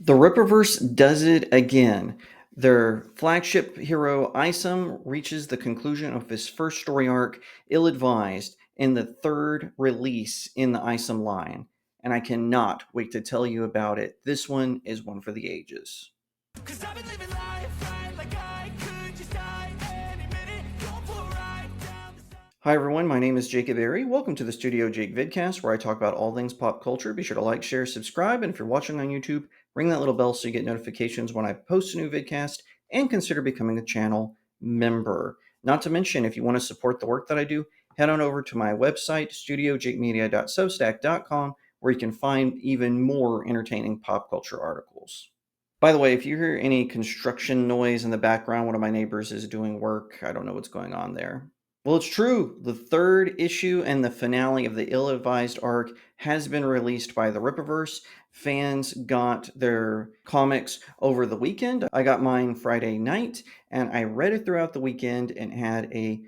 The Rippaverse does it again. Their flagship hero, Isom, reaches the conclusion of his first story arc, Ill Advised, in the third release in the Isom line. And I cannot wait to tell you about it. This one is one for the ages. 'Cause I've been living life right like I could just die any minute. Going for a ride down the side. Hi everyone, my name is Jacob Airy. Welcome to the StudioJake vidcast where I talk about all things pop culture. Be sure to like, share, subscribe, and if you're watching on YouTube, ring that little bell so you get notifications when I post a new vidcast, and consider becoming a channel member. Not to mention, if you want to support the work that I do, head on over to my website, studiojakemedia.substack.com, where you can find even more entertaining pop culture articles. By the way, if you hear any construction noise in the background, one of my neighbors is doing work. I don't know what's going on there. Well, it's true. The third issue and the finale of the ill-advised arc has been released by the Rippaverse. Fans got their comics over the weekend. I got mine Friday night, and I read it throughout the weekend and had a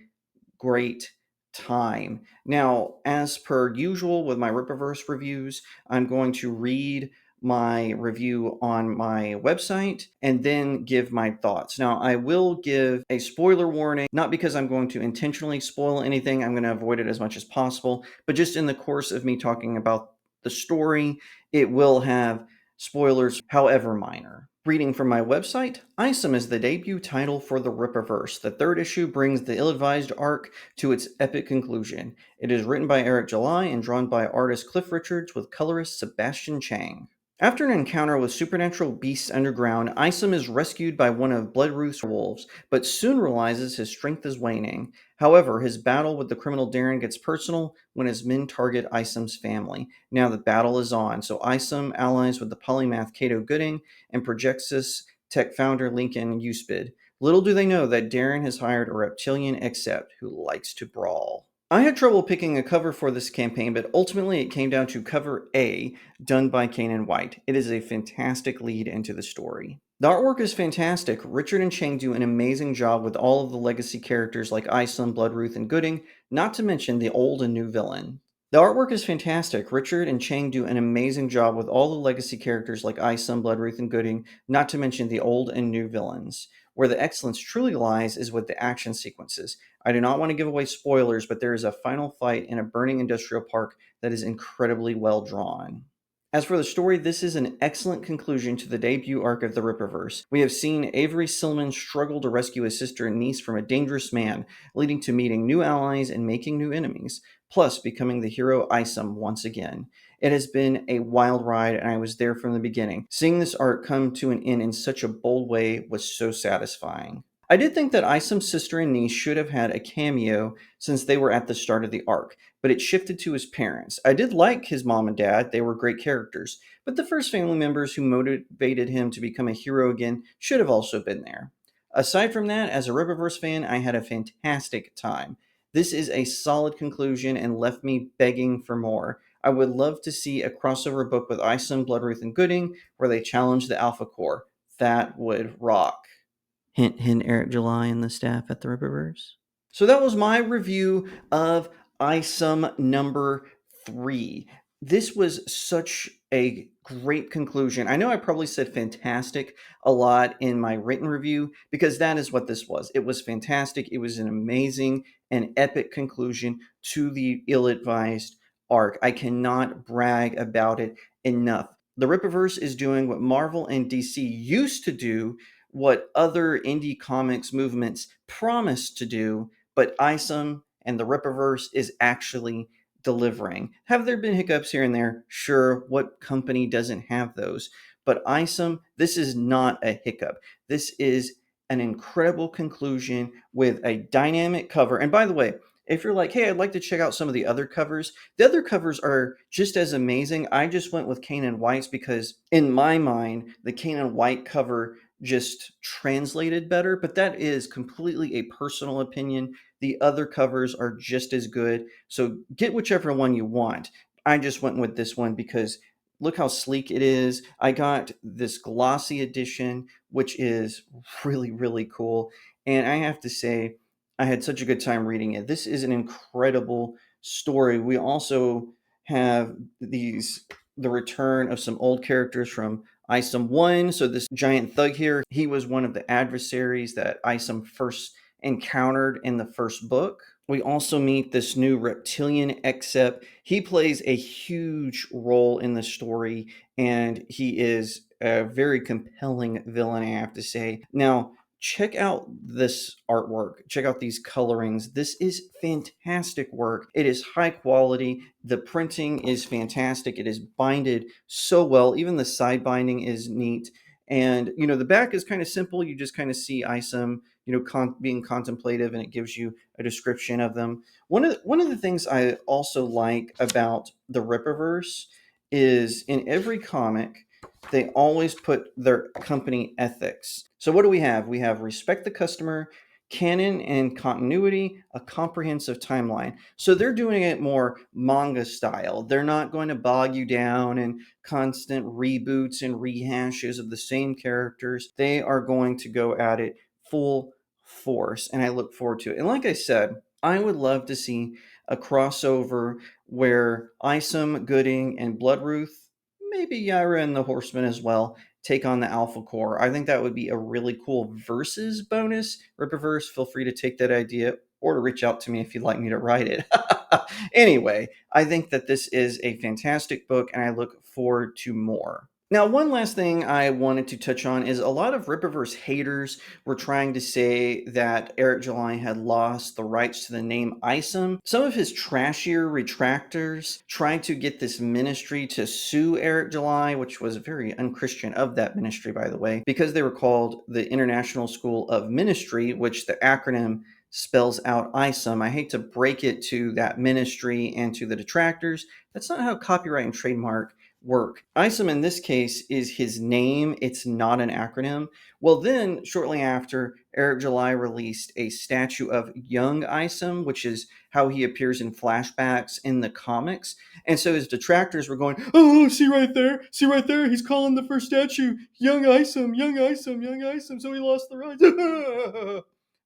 great time. Now, as per usual with my Rippaverse reviews, I'm going to read my review on my website and then give my thoughts. Now, I will give a spoiler warning, not because I'm going to intentionally spoil anything, I'm going to avoid it as much as possible, but just in the course of me talking about the story, it will have spoilers, however minor. Reading from my website, Isom is the debut title for the Rippaverse. The third issue brings the ill-advised arc to its epic conclusion. It is written by Eric July and drawn by artist Cliff Richards with colorist Sebastian Chang. After an encounter with supernatural beasts underground, Isom is rescued by one of Bloodruth's wolves, but soon realizes his strength is waning. However, his battle with the criminal Darren gets personal when his men target Isom's family. Now the battle is on, so Isom allies with the polymath Cato Gooding and Projexus tech founder Lincoln Uspid. Little do they know that Darren has hired a reptilian accept who likes to brawl. I had trouble picking a cover for this campaign, but ultimately it came down to cover A, done by Kanan White. It is a fantastic lead into the story. The artwork is fantastic. Richard and Chang do an amazing job with all of the legacy characters like Isom, Bloodruth, and Gooding, not to mention the old and new villain. The artwork is fantastic. Richard and Chang do an amazing job with all the legacy characters like Isom, Bloodruth, and Gooding, not to mention the old and new villains. Where the excellence truly lies is with the action sequences. I do not want to give away spoilers, but there is a final fight in a burning industrial park that is incredibly well drawn. As for the story, this is an excellent conclusion to the debut arc of the Rippaverse. We have seen Avery Silman struggle to rescue his sister and niece from a dangerous man, leading to meeting new allies and making new enemies, plus becoming the hero Isom once again. It has been a wild ride, and I was there from the beginning. Seeing this arc come to an end in such a bold way was so satisfying. I did think that Isom's sister and niece should have had a cameo since they were at the start of the arc, but it shifted to his parents. I did like his mom and dad, they were great characters, but the first family members who motivated him to become a hero again should have also been there. Aside from that, as a Rippaverse fan, I had a fantastic time. This is a solid conclusion and left me begging for more. I would love to see a crossover book with Isom, Bloodruth, and Gooding where they challenge the Alpha Core. That would rock. Hint, hint, Eric July and the staff at the Rippaverse. So that was my review of Isom number 3. This was such a great conclusion. I know I probably said fantastic a lot in my written review because that is what this was. It was fantastic. It was an amazing and epic conclusion to the ill-advised arc. I cannot brag about it enough. The Rippaverse is doing what Marvel and DC used to do, what other indie comics movements promised to do, but Isom and the Rippaverse is actually delivering. Have there been hiccups here and there? Sure, what company doesn't have those? But Isom, this is not a hiccup. This is an incredible conclusion with a dynamic cover. And by the way, if you're like, hey, I'd like to check out some of the other covers are just as amazing. I just went with Kanan White's because in my mind, the Kanan White cover just translated better, but that is completely a personal opinion. The other covers are just as good, so get whichever one you want. I just went with this one because look how sleek it is. I got this glossy edition, which is really, really cool, and I have to say, I had such a good time reading it. This is an incredible story. We also have the return of some old characters from Isom 1. So this giant thug here, he was one of the adversaries that Isom first encountered in the first book. We also meet this new reptilian Except. He plays a huge role in the story, and he is a very compelling villain, I have to say. Now, check out this artwork. Check out these colorings. This is fantastic work. It is high quality. The printing is fantastic. It is binded so well. Even the side binding is neat. And, the back is kind of simple. You just kind of see Isom, being contemplative, and it gives you a description of them. One of the things I also like about the Rippaverse is in every comic, they always put their company ethics. So what do we have? We have respect the customer, canon and continuity, a comprehensive timeline. So they're doing it more manga style. They're not going to bog you down in constant reboots and rehashes of the same characters. They are going to go at it full force, and I look forward to it. And like I said, I would love to see a crossover where Isom, Gooding, and Bloodruth, maybe Yaira and the Horsemen as well, take on the Alpha Core. I think that would be a really cool versus bonus. Rippaverse, feel free to take that idea or to reach out to me if you'd like me to write it. Anyway, I think that this is a fantastic book, and I look forward to more. Now, one last thing I wanted to touch on is a lot of Rippaverse haters were trying to say that Eric July had lost the rights to the name Isom. Some of his trashier retractors tried to get this ministry to sue Eric July, which was very unchristian of that ministry, by the way, because they were called the International School of Ministry, which the acronym spells out Isom. I hate to break it to that ministry and to the detractors. That's not how copyright and trademark work. Isom in this case is his name. It's not an acronym. Well, then shortly after, Eric July released a statue of young Isom, which is how he appears in flashbacks in the comics. And so his detractors were going, "Oh, see right there, he's calling the first statue young Isom, young Isom, young Isom, so he lost the rights."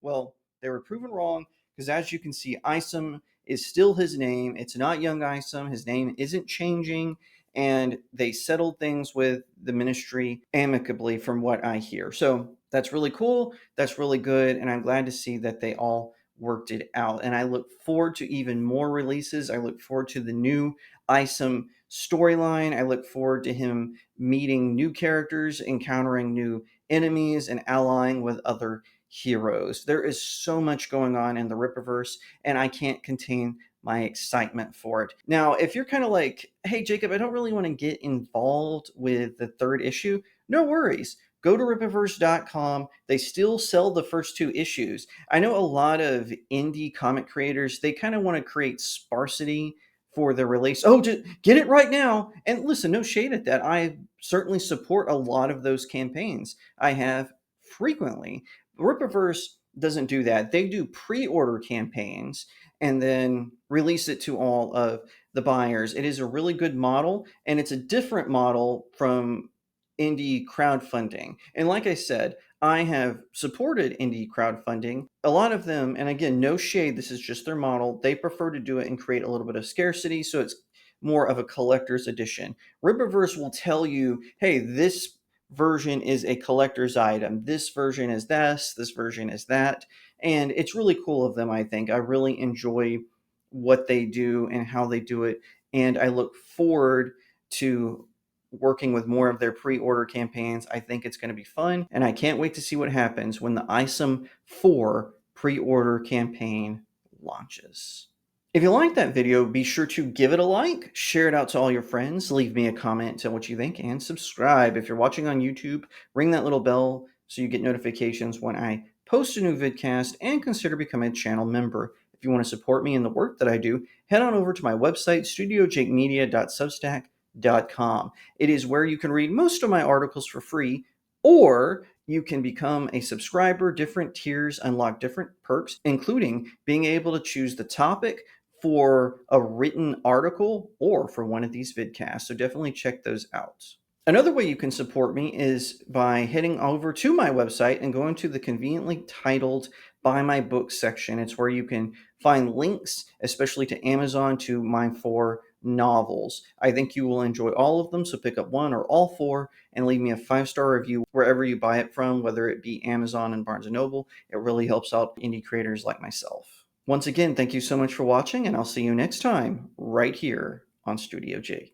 Well, they were proven wrong, because as you can see, Isom is still his name. It's not young Isom. His name isn't changing, and they settled things with the ministry amicably, from what I hear. So that's really cool. That's really good, and I'm glad to see that they all worked it out. And I look forward to even more releases. I look forward to the new Isom storyline. I look forward to him meeting new characters, encountering new enemies, and allying with other heroes. There is so much going on in the Rippaverse, and I can't contain my excitement for it. Now, if you're kind of like, "Hey, Jacob, I don't really want to get involved with the third issue," no worries. Go to Rippaverse.com. They still sell the first two issues. I know a lot of indie comic creators, they kind of want to create sparsity for the release. Oh, just get it right now. And listen, no shade at that. I certainly support a lot of those campaigns. I have frequently. Rippaverse doesn't do that. They do pre-order campaigns and then release it to all of the buyers. It is a really good model, and it's a different model from indie crowdfunding. And like I said, I have supported indie crowdfunding. A lot of them, and again, no shade, this is just their model. They prefer to do it and create a little bit of scarcity, so it's more of a collector's edition. Rippaverse will tell you, "Hey, this version is a collector's item. This version is this version is that." And it's really cool of them, I think. I really enjoy what they do and how they do it. And I look forward to working with more of their pre-order campaigns. I think it's going to be fun. And I can't wait to see what happens when the Isom 4 pre-order campaign launches. If you liked that video, be sure to give it a like, share it out to all your friends, leave me a comment, tell what you think, and subscribe. If you're watching on YouTube, ring that little bell so you get notifications when I post a new vidcast, and consider becoming a channel member. If you want to support me in the work that I do, head on over to my website, studiojakemedia.substack.com. It is where you can read most of my articles for free, or you can become a subscriber. Different tiers unlock different perks, including being able to choose the topic for a written article or for one of these vidcasts. So definitely check those out. Another way you can support me is by heading over to my website and going to the conveniently titled Buy My Book section. It's where you can find links, especially to Amazon, to my 4 novels. I think you will enjoy all of them, so pick up one or all four and leave me a 5-star review wherever you buy it from, whether it be Amazon and Barnes & Noble. It really helps out indie creators like myself. Once again, thank you so much for watching, and I'll see you next time right here on StudioJake.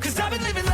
'Cause I've been living